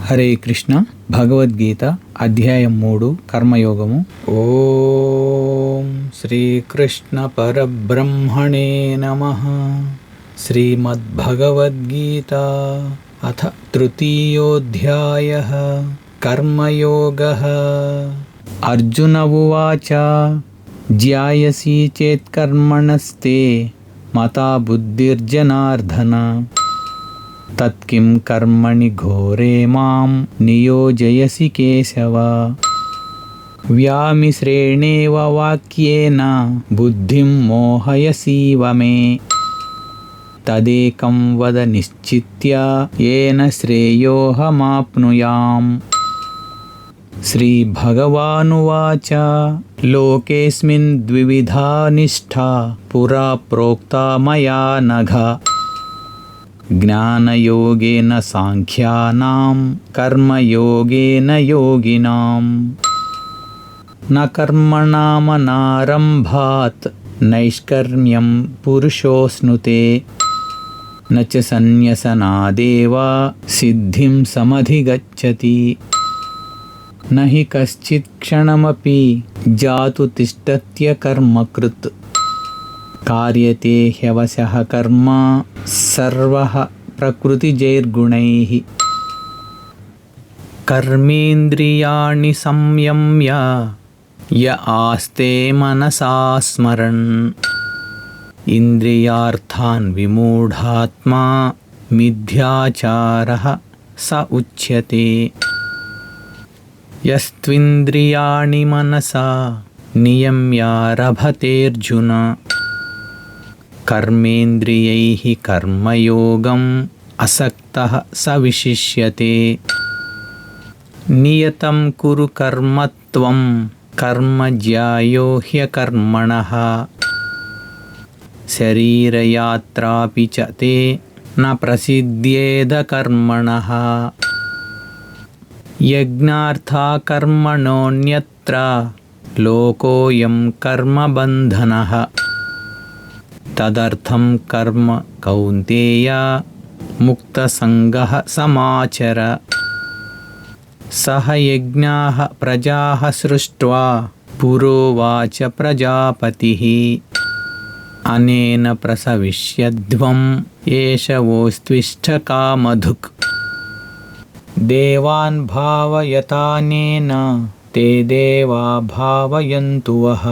హరే కృష్ణ. భగవద్గీత అధ్యాయం 3 కర్మయోగము. ఓం శ్రీకృష్ణ పరబ్రహ్మణే నమః. శ్రీమద్భగవద్గీత అథ తృతీయోऽధ్యాయః కర్మయోగః. అర్జున ఉవాచ జ్యాయసి చేత్ కర్మణస్తే మతా బుద్ధిర్జనార్దన తత్కిం కర్మణి ఘోరే మాం నియోజయసి కేశవ. వ్యామిశ్రేణేవ వాక్యేన బుద్ధిం మోహయసీవ మే తదేకం వద నిశ్చిత్య ఏన శ్రేయోహమాప్నుయాం. శ్రీభగవానువాచ లోకేస్మిన్ ద్వివిధా నిష్ఠా పురా ప్రోక్తా మయా నఘ జ్ఞానయోగేన సాంఖ్యానాం కర్మయోగేన యోగినాం. న కర్మణామనారంభాత్ నైష్కర్మ్యం పురుషోస్నుతే న చ సన్యసనాదేవ సిద్ధిం సమధిగచ్చతి. న హి కశ్చిత్ క్షణమపి జాతు తిష్టత్యకర్మకృత్ కార్యతే హ్యవశః కర్మ సర్వః ప్రకృతిజైర్గుణైః. కర్మేంద్రియాణి సంయమ్య య ఆస్తే మనసా స్మరన్ ఇంద్రియార్థాన్ విమూఢాత్మా మిథ్యాచారః స ఉచ్యతే. యస్త్వింద్రియాణి మనసా నియమ్యారభతేర్జున కర్మేంద్రియైః కర్మయోగం అసక్తః స విశిష్యతే. నియతం కురు కర్మత్వం కర్మ జ్యాయో హ్యకర్మణః శరీరయాత్రాపి చ తే న ప్రసిద్ధ్యేద కర్మణః. యజ్ఞార్థా కర్మణోऽన్యత్ర లోకోऽయం కర్మబంధనః తదర్థం కర్మ కౌంతేయ ముక్తసంగః సమాచర. సహ యజ్ఞాః ప్రజాః సృష్ట్వా పురోవాచ ప్రజాపతిః అనేన ప్రసవిష్యధ్వం ఏష వోస్త్విష్ఠ కామధుక్. దేవాన్ భావయతానేన తే దేవా భావయంతు వః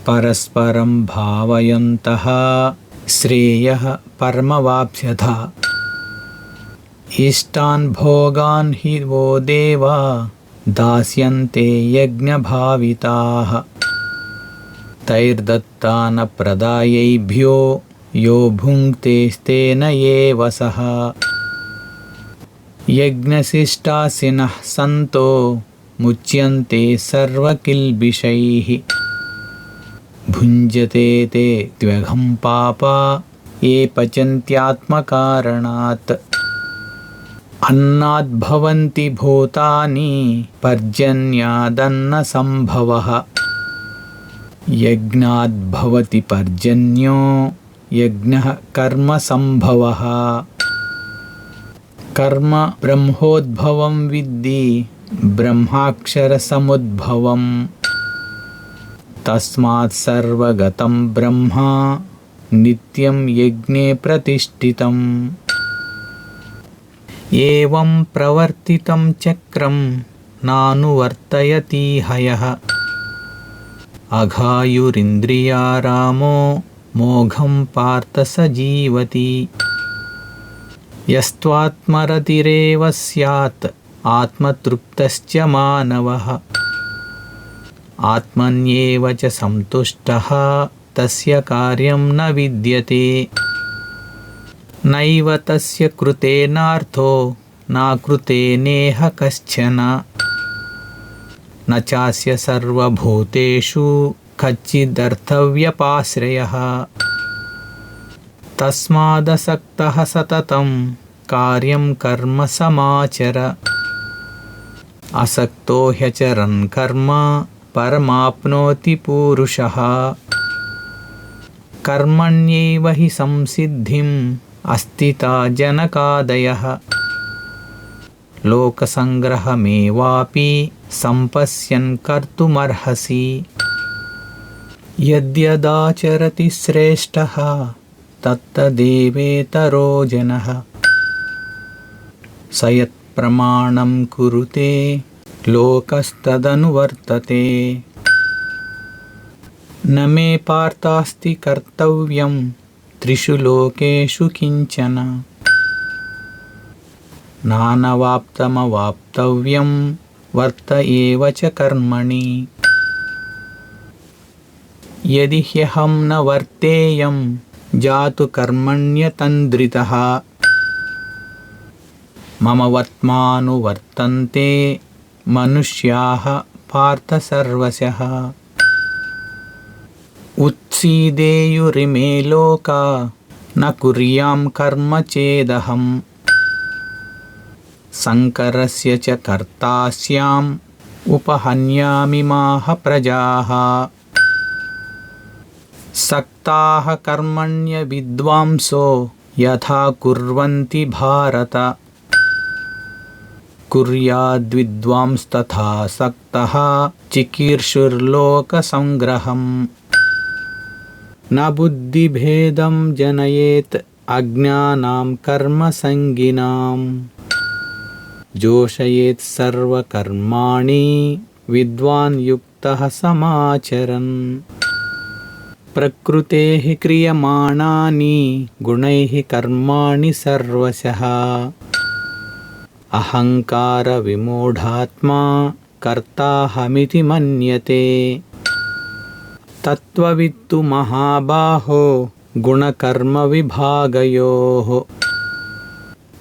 పరస్పరం భావయంతః శ్రేయః పరమవాప్స్యథ. ఇష్టాన్ భోగాన్ హి వో దేవా దాస్యంతే యజ్ఞభావితాః తైర్దత్తాన ప్రదాయేభ్యో యో భుంక్తేస్తేన ఏవ సః. యజ్ఞశిష్టాసినః సంతో ముచ్యంతే సర్వకిల్బిషైః భుంజతే తే త్యఘం పాపా ఏ పచంత్యాత్మకారణాత్. అన్నాద్భవంతి భూతాని పర్జన్యాదన్న సంభవః యజ్ఞాద్భవతి పర్జన్యో యజ్ఞః కర్మ సంభవః. కర్మ బ్రహ్మోద్భవం విద్ధి బ్రహ్మాక్షర సముద్భవం తస్మాత్ సర్వగతం బ్రహ్మ నిత్యం యజ్ఞే ప్రతిష్ఠితం. ఏవం ప్రవర్తితం చక్రం నానువర్తయతి హయః అఘాయురింద్రియారామో మోఘం పార్థ స జీవతి. యస్త్వాత్మరతిరేవ స్యాత్ ఆత్మతృప్తశ్చ మానవః ఆత్మన్యేవ చ సంతుష్టః తస్య కార్యం న విద్యతే. నైవ తస్య కృతేనార్థో నాకృతేనేహ కశ్చన న చాస్య సర్వభూతేషు కచ్చిదర్థవ్యపాశ్రయః. తస్మాదసక్తః సతతం కార్యం కర్మ సమాచర. అసక్తో హ్యచరన్ కర్మ పరమాప్నోతి పూరుషః. కర్మణ్యేవ హి సంసిద్ధిం అస్థితా జనకాదయః లోకసంగ్రహమేవాపి సంపశ్యన్ కర్తుమర్హసి. యద్యదాచరతి శ్రేష్టః తత్తదేవేతరో జనః. స యత్ప్రమాణం కురుతే లోకస్తదనువర్తతే. న మే పార్థాస్తి కర్తవ్యం త్రిషు లోకేషు కించన. నానవాప్తమవాప్తవ్యం వర్త ఏవ చ కర్మణి. యది హ్యహం న వర్తేయం జాతు కర్మణ్యతంద్రితః. మమ వర్త్మానువర్తంతే మనుష్యాః పార్థ సర్వశః. ఉత్సీదేయురిమే లోకా న కుర్యాం కర్మ చేదహం. సంకరస్య చ కర్తా స్యాం ఉపహన్యామి మాః ప్రజాః. సక్తాః కర్మణ్య విద్వాంసో యథా కుర్వంతి భారత. కుర్యాద్విద్వాంస్తథా సక్తః చికీర్షుర్లోకసంగ్రహం. న బుద్ధిభేదం జనయేత్ అజ్ఞానాం కర్మసంగినాం. జోషయేత్ సర్వకర్మాణి విద్వాన్ యుక్తః సమాచరన్. ప్రకృతేః క్రియమాణాని గుణైః కర్మాణి సర్వశః. అహంకార విమూఢాత్మా కర్తాహమితి మన్యతే. తత్వవిత్తు మహాబాహో గుణకర్మ విభాగయోః.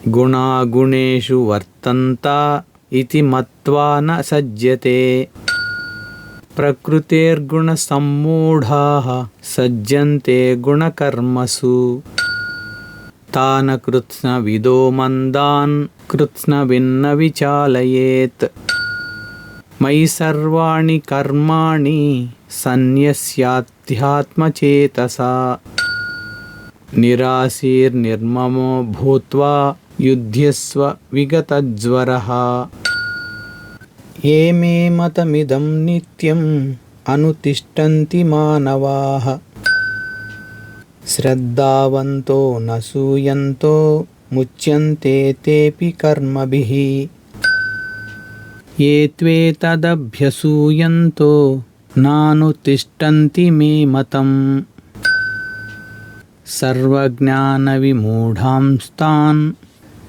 గుణాగుణేషు వర్తంత ఇతి మత్వా న సజ్జతే. ప్రకృతేర్గుణసమ్మూఢాః సజ్జన్తే గుణకర్మసు. తాన కృత్స్నవిదో మందాన్ కృత్స్నవిన్న విచాలయేత్. మయి సర్వాణి కర్మాణి సన్యస్యాధ్యాత్మచేతసా. నిరాశీర్నిర్మమో భూత్వా యుధ్యస్వ విగతజ్వరః. ఏమే మతమిదం నిత్యం అనుతిష్టంతి మానవాః. శ్రద్ధావంతో నసూయంతో ముచ్యంతే తేపి కర్మభిః. ఏ త్వేతదభ్యసూయంతో నానుతిష్టంతి మే మతం. సర్వజ్ఞానవిమూఢాంస్తాన్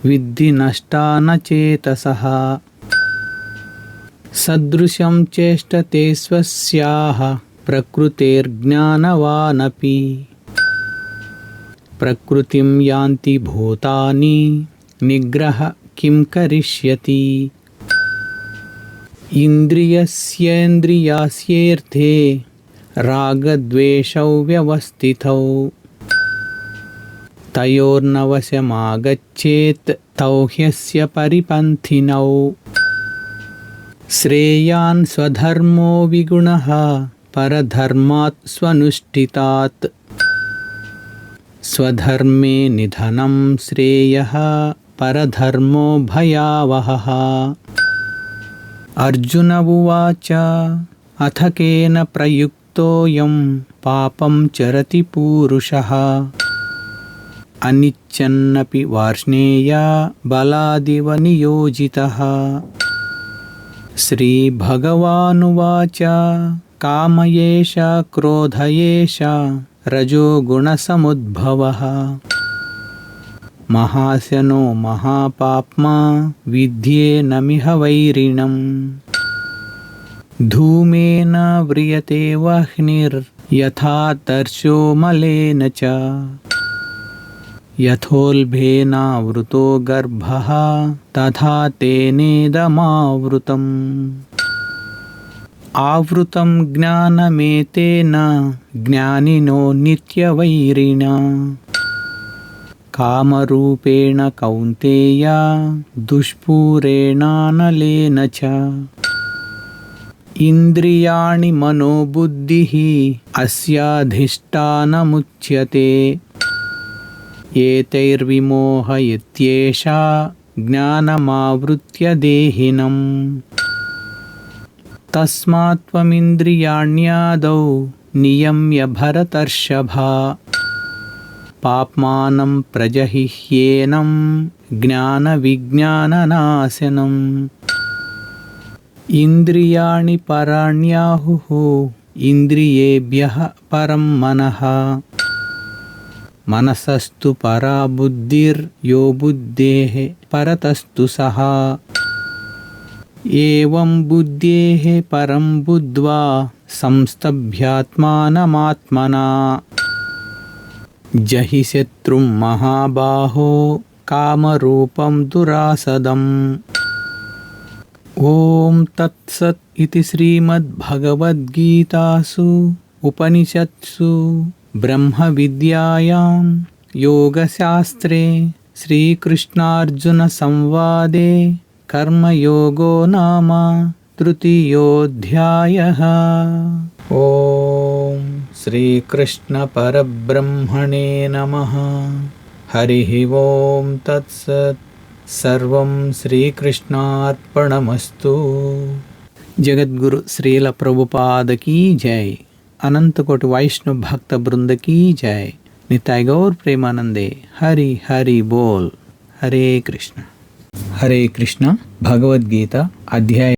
విద్ధి నష్టాన చేతసః. సదృశం చేష్టతే స్వస్యాః ప్రకృతేర్జ్ఞానవానపి. ప్రకృతిం యాంతి భూతాని నిగ్రహ కిం కరిష్యతి. ఇంద్రియస్యేంద్రియాస్యేర్థే రాగద్వేషౌ వ్యవస్థితౌ. తయోర్నవశమాగచ్చేత్ తౌ హ్యస్య పరిపంథినౌ. శ్రేయాన్ స్వధర్మో విగుణః పరధర్మాత్ స్వనుష్ఠితాత్. స్వధర్మే నిధనం శ్రేయః పరధర్మో భయావహః. అర్జున ఉవాచ అథ కేన ప్రయుక్తోయం పాపం చరతి పూరుషః. అనిచ్చన్నపి వార్ష్ణేయ బలాదివ నియోజితః. శ్రీభగవానువాచ కామయేష క్రోధయేష రజోగుణసముద్భవః. మహాశనో మహాపాప్మా విద్యేనమిహ వైరిణం. ధూమేన వ్రియతే వహ్నిర్యథా దర్శో మలేన చ. యథోల్బేనావృతో గర్భః తథా తేనేదమావృతం. ఆవృతం జ్ఞానమేతేన జ్ఞానినో నిత్యవైరిణా. కామరూపేణ కౌంతేయ దుష్పూరేణానలేన చ. ఇంద్రియాణి మనోబుద్ధిః అస్యాధిష్టానముచ్యతే. ఏతైర్విమోహయత్యేషా జ్ఞానమావృత్య దేహినం. తస్మాత్ త్వమింద్రియాణ్యాదౌ నియమ్య భరతర్షభ. పాప్మానం ప్రజహిహ్యేనం జ్ఞాన విజ్ఞాననాశనం. ఇంద్రియాణి పరాణ్యాహుః ఇంద్రియేభ్యః పరం మనః. మనసస్తు పరా బుద్ధిర్ యో బుద్ధేః పరతస్తు సహా. ఏవం బుద్ధేః పరం బుద్ధ్వా సంస్తభ్యాత్మానమాత్మనా. జహి శత్రుం మహాబాహో కామరూపం దురాసదం. ఓం తత్సత్ ఇతి శ్రీమద్భగవద్గీతాసు ఉపనిషత్సు బ్రహ్మ విద్యాయాం యోగశాస్త్రే శ్రీకృష్ణార్జున సంవాదే కర్మయోగో నామ తృతీయోऽధ్యాయః. ఓం శ్రీకృష్ణ పరబ్రహ్మణే నమః. హరి ఓం తత్సత్. సర్వం శ్రీకృష్ణార్పణమస్తు. జగద్గురు శ్రీల ప్రభుపాద కీ జై. అనంతకోటి వైష్ణవ భక్త బృంద కీ జై. నితాయ్ గౌర్ ప్రేమానందే. హరి హరి బోల్. హరే కృష్ణ. హరే కృష్ణ. భగవద్గీత అధ్యాయం